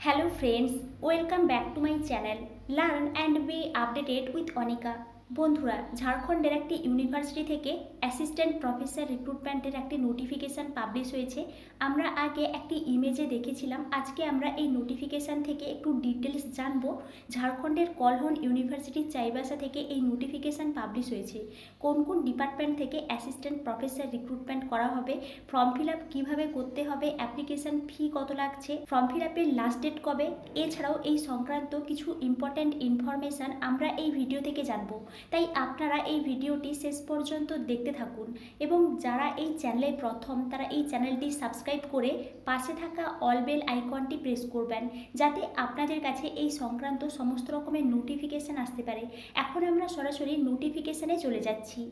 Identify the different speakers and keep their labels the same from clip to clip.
Speaker 1: Hello friends, welcome back to my channel. Learn and be updated with Onika. বন্ধুরা, ঝাড়খণ্ডের একটি university থেকে assistant professor রিক্রুটমেন্টের একটি নোটিফিকেশান পাবলিশ হয়েছে। আমরা আগে একটি ইমেজে দেখেছিলাম, আজকে আমরা এই নোটিফিকেশান থেকে একটু ডিটেলস জানবো। ঝাড়খণ্ডের কলহন ইউনিভার্সিটির চাইবাসা থেকে এই নোটিফিকেশান পাবলিশ হয়েছে। কোন কোন ডিপার্টমেন্ট থেকে অ্যাসিস্ট্যান্ট প্রফেসর রিক্রুটমেন্ট করা হবে, ফর্ম ফিল আপ কীভাবে করতে হবে, অ্যাপ্লিকেশান ফি কত লাগছে, ফর্ম ফিল আপের লাস্ট ডেট কবে, এছাড়াও এই সংক্রান্ত কিছু ইম্পর্ট্যান্ট ইনফরমেশান আমরা এই ভিডিও থেকে জানবো। তাই আপনারা এই ভিডিওটি শেষ পর্যন্ত দেখতে থাকুন এবং যারা এই চ্যানেলে প্রথম তারা এই চ্যানেলটি সাবস্ক্রাইব করে পাশে থাকা অল বেল আইকনটি প্রেস করবেন, যাতে আপনাদের কাছে এই সংক্রান্ত সমস্ত রকমের নোটিফিকেশান আসতে পারে। এখন আমরা সরাসরি নোটিফিকেশানে চলে যাচ্ছি।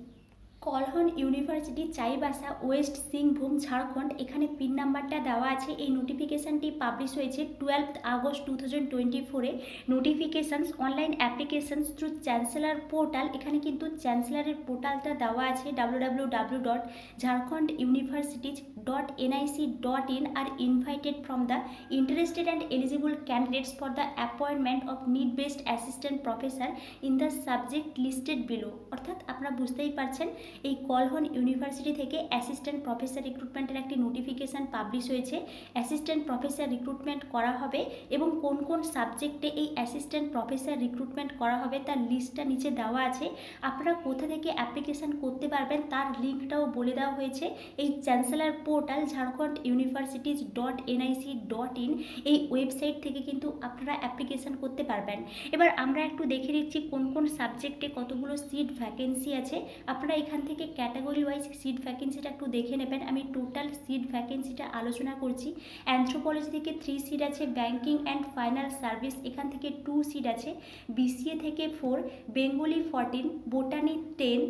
Speaker 1: কলহন ইউনিভার্সিটি চাইবাসা, ওয়েস্ট সিংভূম, ঝাড়খণ্ড, এখানে পিন নাম্বারটা দেওয়া আছে। এই নোটিফিকেশানটি পাবলিশ হয়েছে 12 আগস্ট 2024-এ। Notifications online applications through chancellor portal, এখানে কিন্তু চ্যান্সেলারের পোর্টালটা দেওয়া আছে www.jharkhanduniversities.nic.in আর invited from the interested and eligible candidates for the appointment of need based assistant professor in the subject listed below. অর্থাৎ আপনারা বুঝতেই পারছেন, এই কলহন ইউনিভার্সিটি থেকে অ্যাসিস্ট্যান্ট প্রফেসর রিক্রুটমেন্টের একটি নোটিফিকেশান পাবলিশ হয়েছে। অ্যাসিস্ট্যান্ট প্রফেসর রিক্রুটমেন্ট করা হবে এবং কোন কোন সাবজেক্টে এই অ্যাসিস্ট্যান্ট প্রফেসর রিক্রুটমেন্ট করা হবে তার লিস্টটা নিচে দেওয়া আছে। আপনারা কোথা থেকে অ্যাপ্লিকেশান করতে পারবেন তার লিঙ্কটাও বলে দেওয়া হয়েছে। এই চ্যান্সেলার পোর্টাল ঝাড়খণ্ড ইউনিভার্সিটিজ.nic.in এই ওয়েবসাইট থেকে কিন্তু আপনারা অ্যাপ্লিকেশান করতে পারবেন। এবার আমরা একটু দেখে নিচ্ছি কোন কোন সাবজেক্টে কতগুলো সিট ভ্যাকেন্সি আছে। আপনারা এখান থেকে ক্যাটাগরি ওয়াইজ সিট ভ্যাকেন্সিটা একটু দেখে নেবেন। আমি টোটাল সিট ভ্যাকেন্সিটা আলোচনা করছি। অ্যানথ্রোপোলজি থেকে 3 সিট আছে, ব্যাঙ্কিং অ্যান্ড ফাইন্যান্স সার্ভিস এখান থেকে 2 সিট আছে, বিসিএ থেকে 4, Bengali 14, botany 10,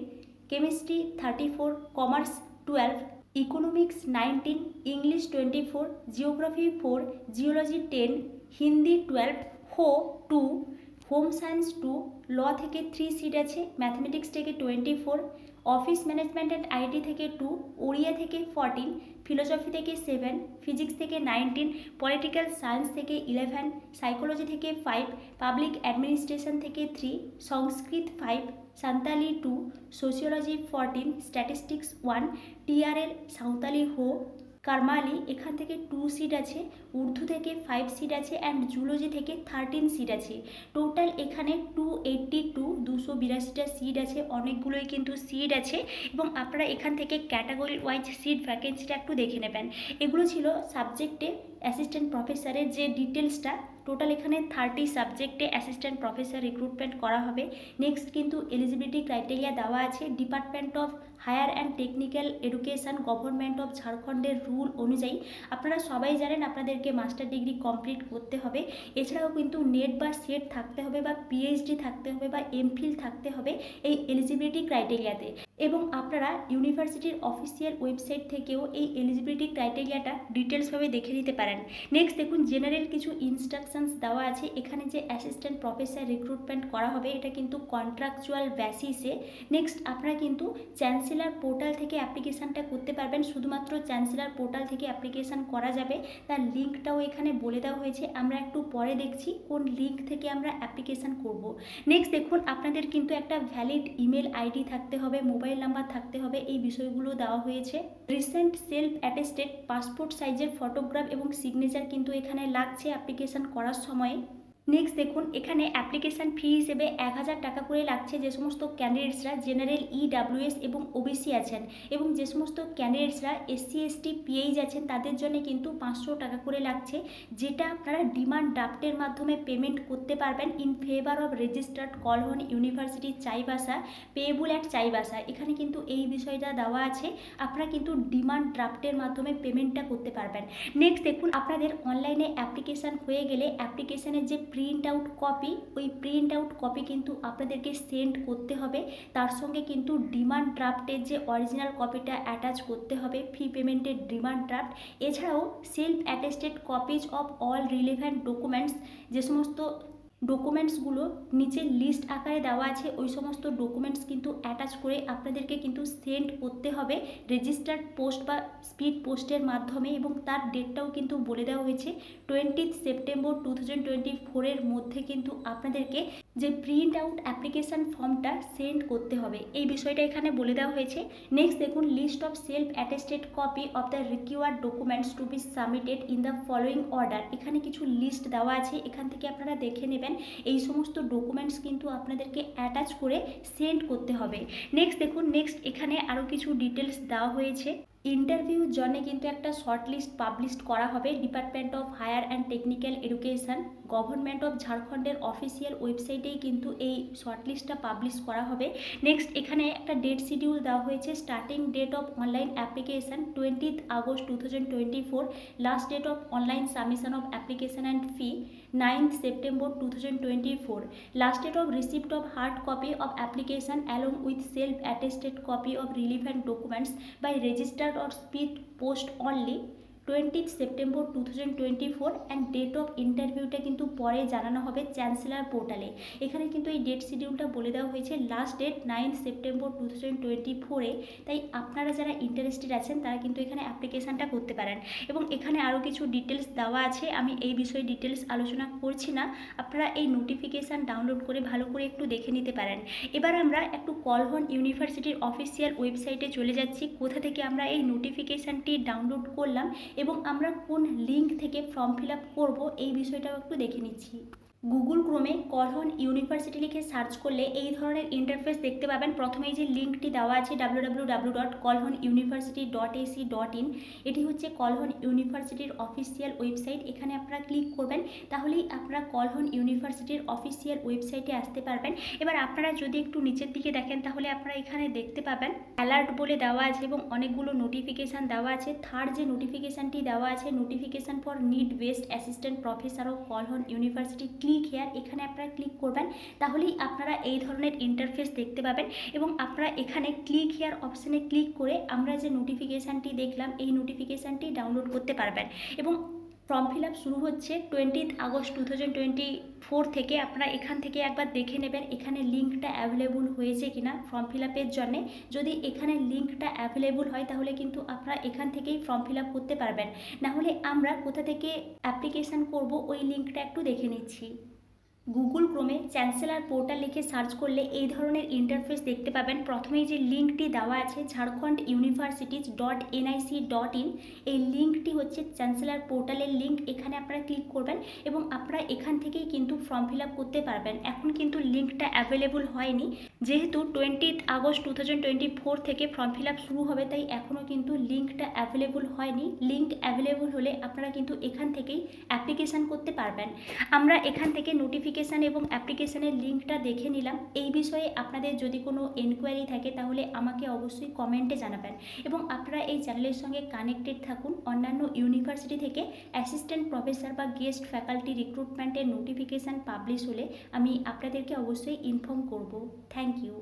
Speaker 1: chemistry 34, commerce 12, economics 19, English 24, geography 4, geology 10, Hindi 12, হো 2, হোম সায়েন্স 2, ল থেকে 3 সিট আছে, ম্যাথমেটিক্স থেকে 24, অফিস ম্যানেজমেন্ট অ্যান্ড আইটি থেকে 2, ওড়িয়া থেকে 14, ফিলোসফি থেকে 7, ফিজিক্স থেকে 19, পলিটিক্যাল সায়েন্স থেকে 11, সাইকোলজি থেকে 5, পাবলিক অ্যাডমিনিস্ট্রেশন থেকে 3, সংস্কৃত 5, সান্তালি 2, সোশিওলজি 14, স্ট্যাটিস্টিক্স 1, টিআরএল সাঁওতালি হো কারমালি এখান থেকে 2 সিট আছে, উর্দু থেকে 5 সিট আছে অ্যান্ড জুলজি থেকে 13 সিট আছে। টোটাল এখানে 282টা সিট আছে, অনেকগুলোই কিন্তু সিট আছে এবং আপনারা এখান থেকে ক্যাটাগরি ওয়াইজ সিট ভ্যাকেন্সিটা একটু দেখে নেবেন। এগুলো ছিল সাবজেক্টে অ্যাসিস্ট্যান্ট প্রফেসরের যে ডিটেলসটা। টোটাল এখানে 30 সাবজেক্টে অ্যাসিস্ট্যান্ট প্রফেসর রিক্রুটমেন্ট করা হবে। নেক্সট কিন্তু এলিজিবিলিটি ক্রাইটেরিয়া দেওয়া আছে। Department of higher and technical education, government of ঝাড়খণ্ডের রুল অনুযায়ী আপনারা সবাই জানেন আপনাদেরকে মাস্টার ডিগ্রি কমপ্লিট করতে হবে। এছাড়াও কিন্তু নেট বা সেট থাকতে হবে বা পিএইচডি থাকতে হবে বা এমফিল থাকতে হবে এই এলিজিবিলিটি ক্রাইটেরিয়াতে। এবং আপনারা ইউনিভার্সিটির অফিসিয়াল ওয়েবসাইট থেকেও এই এলিজিবিলিটি ক্রাইটেরিয়াটা ডিটেলসভাবে দেখে নিতে পারেন। নেক্সট দেখুন, জেনারেল কিছু ইনস্ট্রাকশনস দেওয়া আছে। এখানে যে অ্যাসিস্ট্যান্ট প্রফেসর রিক্রুটমেন্ট করা হবে এটা কিন্তু কন্ট্রাকচুয়াল বেসিসে। নেক্সট আপনারা কিন্তু চ্যান্সেলার পোর্টাল থেকে অ্যাপ্লিকেশানটা করতে পারবেন। শুধুমাত্র চ্যান্সেলার পোর্টাল থেকে অ্যাপ্লিকেশান করা যাবে, তার লিঙ্কটাও এখানে বলে দেওয়া হয়েছে। আমরা একটু পরে দেখছি কোন লিঙ্ক থেকে আমরা অ্যাপ্লিকেশান করব। নেক্সট দেখুন, আপনাদের কিন্তু একটা ভ্যালিড ইমেল আইডি থাকতে হবে, মোবাইল নাম্বার থাকতে হবে, এই বিষয়গুলো দেওয়া হয়েছে। রিসেন্ট সেলফ অ্যাটেস্টেড পাসপোর্ট সাইজের ফটোগ্রাফ এবং সিগনেচার কিন্তু এখানে লাগছে অ্যাপ্লিকেশান করার সময়। নেক্সট দেখুন, এখানে অ্যাপ্লিকেশান ফি হিসেবে 1000 টাকা করে লাগছে যে সমস্ত ক্যান্ডিডেটসরা জেনারেল ইডাব্লিউএস এবং ওবিসি আছেন, এবং যে সমস্ত ক্যান্ডিডেটসরা এসসি এসটি পিএইচ আছেন তাদের জন্য কিন্তু 500 টাকা করে লাগছে, যেটা আপনারা ডিমান্ড ড্রাফটের মাধ্যমে পেমেন্ট করতে পারবেন in favour of registered Kolhan University Chaibasa, payable at Chaibasa. এখানে কিন্তু এই বিষয়টা দেওয়া আছে, আপনারা কিন্তু ডিমান্ড ড্রাফটের মাধ্যমে পেমেন্টটা করতে পারবেন। নেক্সট দেখুন, আপনাদের অনলাইনে অ্যাপ্লিকেশান হয়ে গেলে অ্যাপ্লিকেশানের যে প্রিন্ট আউট কপি, ওই প্রিন্ট আউট কপি কিন্তু আপনাদেরকে সেন্ড করতে হবে। তার সঙ্গে কিন্তু ডিমান্ড ড্রাফটের যে অরিজিনাল কপিটা অ্যাটাচ করতে হবে, ফি পেমেন্টের ডিমান্ড ড্রাফট। এছাড়াও self attested copies of all relevant documents, যে সমস্ত ডকুমেন্টসগুলো নিচের লিস্ট আকারে দেওয়া আছে, ওই সমস্ত ডকুমেন্টস কিন্তু অ্যাটাচ করে আপনাদেরকে কিন্তু সেন্ড করতে হবে রেজিস্টার্ড পোস্ট বা স্পিড পোস্টের মাধ্যমে, এবং তার ডেটটাও কিন্তু বলে দেওয়া হয়েছে 20 সেপ্টেম্বর 2024 মধ্যে কিন্তু আপনাদেরকে যে প্রিন্ট আউট অ্যাপ্লিকেশান ফর্মটা সেন্ড করতে হবে, এই বিষয়টা এখানে বলে দেওয়া হয়েছে। নেক্সট দেখুন, list of self attested copy of the required documents to be submitted in the following order. এখানে কিছু লিস্ট দেওয়া আছে, এখান থেকে আপনারা দেখে নেবেন। এই সমস্ত ডকুমেন্টস কিন্তু আপনাদেরকে অ্যাটাচ করে সেন্ড করতে হবে। নেক্সট দেখুন, নেক্সট এখানে আরও কিছু ডিটেলস দেওয়া হয়েছে। ইন্টারভিউর জন্য কিন্তু একটা শর্ট লিস্ট পাবলিশ করা হবে department of higher and technical education, government of ঝাড়খণ্ডের অফিসিয়াল ওয়েবসাইটেই কিন্তু এই শর্ট লিস্টটা পাবলিশ করা হবে। নেক্সট এখানে একটা ডেট শিডিউল দেওয়া হয়েছে। Starting date of online application 20 August 2024, last date of online submission of application and fee 9 September 2024, last date of receipt of hard copy of application along with self attested copy of relevant documents by registered or speed post only 20 September 2024, and date of ইন্টারভিউটা কিন্তু পরে জানানো হবে chancellor পোর্টালে। এখানে কিন্তু এই date শিডিউলটা বলে দেওয়া হয়েছে, লাস্ট ডেট 9 সেপ্টেম্বর 2024। তাই আপনারা যারা ইন্টারেস্টেড আছেন তারা কিন্তু এখানে অ্যাপ্লিকেশানটা করতে পারেন। এবং এখানে আরও কিছু ডিটেলস দেওয়া আছে, আমি এই বিষয়ে ডিটেলস আলোচনা করছি না, আপনারা এই নোটিফিকেশান ডাউনলোড করে ভালো করে একটু দেখে নিতে পারেন। এবার আমরা একটু কলহন ইউনিভার্সিটির অফিসিয়াল ওয়েবসাইটে চলে যাচ্ছি, কোথা থেকে আমরা এই নোটিফিকেশানটি ডাউনলোড করলাম এবং আমরা কোন লিঙ্ক থেকে ফর্ম ফিল আপ করবো, এই বিষয়টাও একটু দেখে নিচ্ছি। গুগল ক্রোমে কলহন ইউনিভার্সিটি লিখে সার্চ করলে এই ধরনের ইন্টারফেস দেখতে পাবেন। প্রথমেই যে লিঙ্কটি দেওয়া আছে www.kolhonuniversity.ac.in, এটি হচ্ছে কলহন ইউনিভার্সিটির অফিসিয়াল ওয়েবসাইট। এখানে আপনারা ক্লিক করবেন, তাহলেই আপনারা কলহন ইউনিভার্সিটির অফিসিয়াল ওয়েবসাইটে আসতে পারবেন। এবার আপনারা যদি একটু নিচের দিকে দেখেন তাহলে আপনারা এখানে দেখতে পাবেন অ্যালার্ট বলে দেওয়া আছে এবং অনেকগুলো নোটিফিকেশান দেওয়া আছে। থার্ড যে নোটিফিকেশানটি দেওয়া আছে, notification for need based assistant professor of Kalhana university, click here, এখানে আপনারা ক্লিক করবেন, তাহলেই আপনারা এই ধরনের ইন্টারফেস দেখতে পাবেন। এবং আপনারা এখানে ক্লিক হেয়ার অপশানে ক্লিক করে আমরা যে নোটিফিকেশানটি দেখলাম এই নোটিফিকেশানটি ডাউনলোড করতে পারবেন। এবং ফর্ম ফিল আপ শুরু হচ্ছে 20 আগস্ট 2024 থেকে। আপনারা এখান থেকে একবার দেখে নেবেন এখানে লিঙ্কটা অ্যাভেলেবল হয়েছে কিনা ফর্ম ফিল আপের জন্যে। যদি এখানে লিঙ্কটা অ্যাভেলেবল হয় তাহলে কিন্তু আপনারা এখান থেকেই ফর্ম ফিল আপ করতে পারবেন। নাহলে আমরা কোথা থেকে অ্যাপ্লিকেশান করব ওই লিঙ্কটা একটু দেখে নিচ্ছি। গুগল ক্রোমে চ্যান্সেলার পোর্টাল লিখে সার্চ করলে এই ধরনের ইন্টারফেস দেখতে পাবেন। প্রথমেই যে লিঙ্কটি দেওয়া আছে ঝাড়খণ্ড universities.nic.in, এই লিঙ্কটি হচ্ছে চ্যান্সেলার পোর্টালের লিঙ্ক। এখানে আপনারা ক্লিক করবেন এবং আপনারা এখান থেকেই কিন্তু ফর্ম ফিল আপ করতে পারবেন। এখন কিন্তু লিঙ্কটা অ্যাভেলেবল হয়নি, যেহেতু 20 আগস্ট 2024 থেকে ফর্ম ফিল আপ শুরু হবে, তাই এখনও কিন্তু লিঙ্কটা অ্যাভেলেবল হয়নি। লিঙ্ক অ্যাভেলেবল হলে আপনারা কিন্তু এখান থেকেই অ্যাপ্লিকেশান করতে পারবেন। আমরা এখান থেকে নোটিফিকেশান এবং অ্যাপ্লিকেশানের লিঙ্কটা দেখে নিলাম। এই বিষয়ে আপনাদের যদি কোনো এনকোয়ারি থাকে তাহলে আমাকে অবশ্যই কমেন্টে জানাবেন। এবং আপনারা এই চ্যানেলের সঙ্গে কানেক্টেড থাকুন। অন্যান্য ইউনিভার্সিটি থেকে অ্যাসিস্ট্যান্ট প্রফেসর বা গেস্ট ফ্যাকাল্টি রিক্রুটমেন্টের নোটিফিকেশান পাবলিশ হলে আমি আপনাদেরকে অবশ্যই ইনফর্ম করব। Thank you.